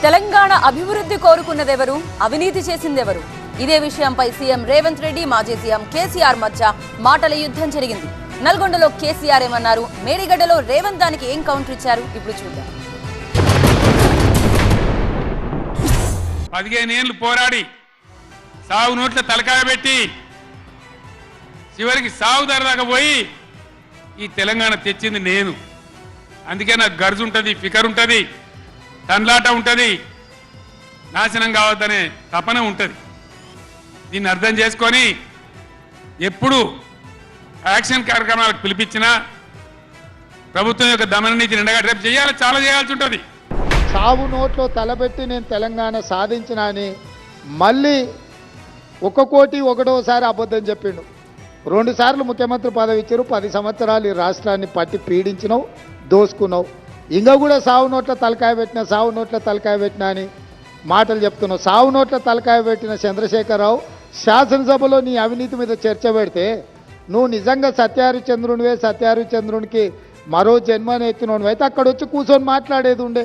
తెలంగాణ అభివృద్ధి కోరుకున్నదెవరు, అవినీతి చేసిందెవరు? ఇదే విషయంపై సీఎం రేవంత్ రెడ్డి, మాజీ సీఎం కేసీఆర్ మధ్య మాటల యుద్ధం జరిగింది. నల్గొండలో కేసీఆర్ ఏమన్నారు, మేడిగడ్డలో రేవంత్ దానికి ఏం కౌంటర్ ఇచ్చారు? ఇప్పుడు చూద్దాం. 15 ఏళ్ళు పోరాడి సాగు నోట్ల తలకాయ పెట్టి చివరికి సాగు దాకా పోయి ఈ తెలంగాణ తెచ్చింది నేను. అందుకే నాకు గర్జు ఉంటుంది, ఫికర్ ఉంటుంది, తండ్లాట ఉంటుంది, నాశనం కావద్దనే తపన ఉంటుంది. దీన్ని అర్థం చేసుకొని ఎప్పుడు యాక్షన్ కార్యక్రమాలకు పిలిపించినా ప్రభుత్వం యొక్క దమన నీతి నిండగా రేపు చేయాలి, చాలా చేయాల్సి ఉంటుంది. సాగు నోట్లో తలబెట్టి నేను తెలంగాణ సాధించిన అని మళ్ళీ 1 కోటి 1వసారి అబద్ధం చెప్పిండు. 2 సార్లు ముఖ్యమంత్రి పదవి ఇచ్చారు. 10 సంవత్సరాలు ఈ రాష్ట్రాన్ని పట్టి పీడించినావు, దోసుకున్నావు. ఇంకా కూడా సాగు నోట్ల తలకాయ పెట్టినా, సాగు నోట్ల తలకాయ పెట్టినా అని మాటలు చెప్తున్నావు. సాగు నోట్ల తలకాయ పెట్టిన చంద్రశేఖరరావు శాసనసభలో నీ అవినీతి మీద చర్చ పెడితే నువ్వు నిజంగా సత్యహరిచంద్రునివే, సత్యహరిచంద్రునికి మరో జన్మని ఎత్తినోనివి అయితే అక్కడ వచ్చి కూర్చొని మాట్లాడేది ఉండే.